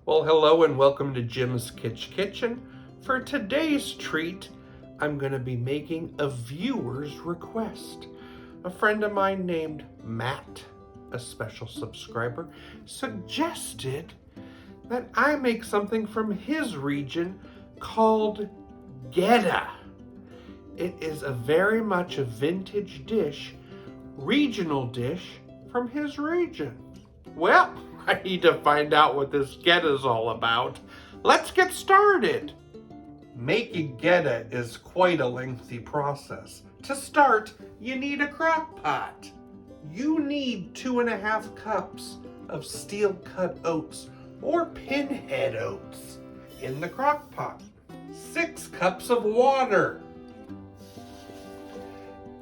Well, hello and welcome to Jim's Kitsch Kitchen. For today's treat, I'm going to be making a viewer's request. A friend of mine named Matt, a special subscriber, suggested that I make something from his region called Goetta. It is very much a vintage dish, regional dish from his region. Well, I need to find out what this Goetta is all about. Let's get started. Making Goetta is quite a lengthy process. To start, you need a crock pot. You need 2.5 cups of steel-cut oats or pinhead oats in the crock pot. 6 cups of water.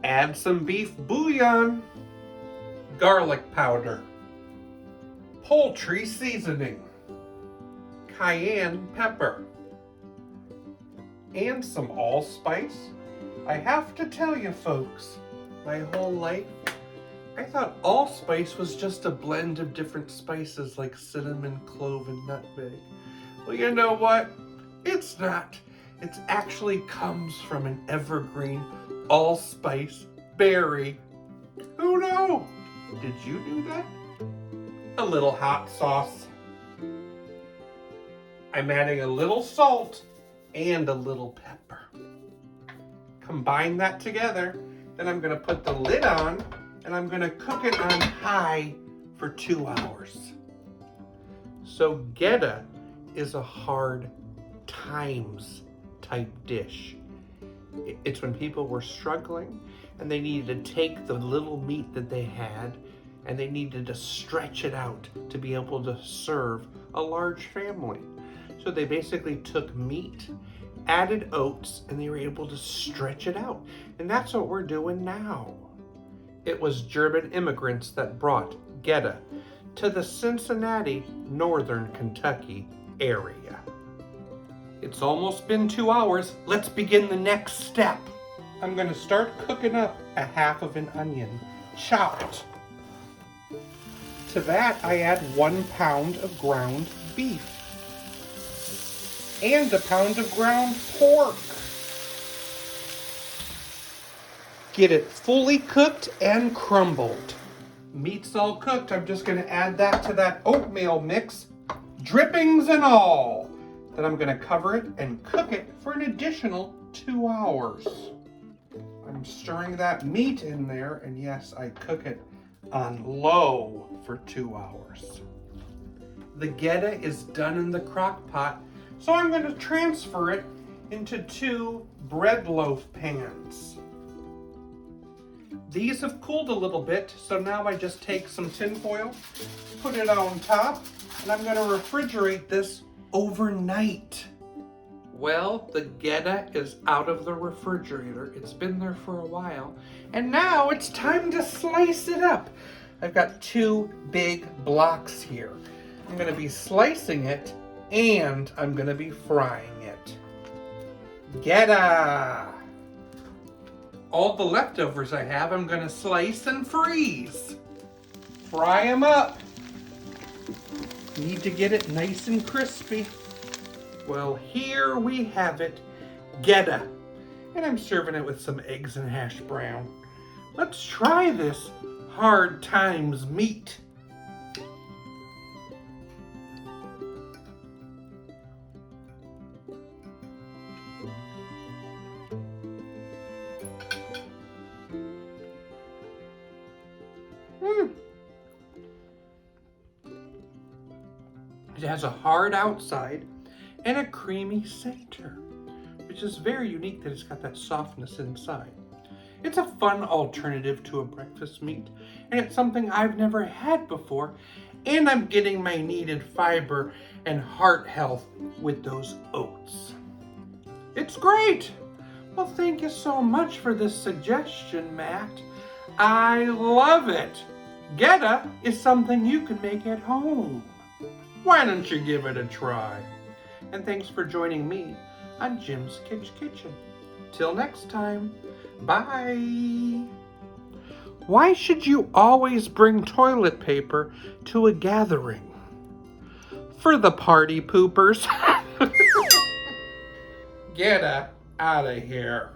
Add some beef bouillon, garlic powder, poultry seasoning, cayenne pepper, and some allspice. I have to tell you folks, my whole life, I thought allspice was just a blend of different spices like cinnamon, clove, and nutmeg. Well, you know what? It's not. It actually comes from an evergreen allspice berry. Who knew? Did you do that? A little hot sauce. I'm adding a little salt and a little pepper. Combine that together, then I'm going to put the lid on and I'm going to cook it on high for 2 hours. So Goetta is a hard times type dish. It's when people were struggling and they needed to take the little meat that they had and they needed to stretch it out to be able to serve a large family. So they basically took meat, added oats, and they were able to stretch it out. And that's what we're doing now. It was German immigrants that brought Goetta to the Cincinnati, northern Kentucky area. It's almost been 2 hours. Let's begin the next step. I'm going to start cooking up a half of an onion, chopped. To that, I add 1 pound of ground beef and a pound of ground pork. Get it fully cooked and crumbled. Meat's all cooked. I'm just going to add that to that oatmeal mix, drippings and all. Then I'm going to cover it and cook it for an additional 2 hours. I'm stirring that meat in there, and yes, I cook it on low for 2 hours. The Goetta is done in the crock pot, so I'm going to transfer it into 2 bread loaf pans. These have cooled a little bit, so now I just take some tin foil, put it on top, and I'm going to refrigerate this overnight. Well, the Goetta is out of the refrigerator. It's been there for a while. And now it's time to slice it up. I've got 2 big blocks here. I'm going to be slicing it and I'm going to be frying it. Goetta! All the leftovers I have, I'm going to slice and freeze. Fry them up. Need to get it nice and crispy. Well, here we have it, Goetta. And I'm serving it with some eggs and hash brown. Let's try this hard times meat. It has a hard outside and a creamy center, which is very unique that it's got that softness inside. It's a fun alternative to a breakfast meat, and it's something I've never had before, and I'm getting my needed fiber and heart health with those oats. It's great! Well, thank you so much for this suggestion, Matt. I love it! Goetta is something you can make at home. Why don't you give it a try? And thanks for joining me on Jim's Kitsch Kitchen. Till next time, bye! Why should you always bring toilet paper to a gathering? for the party poopers. Get out of here.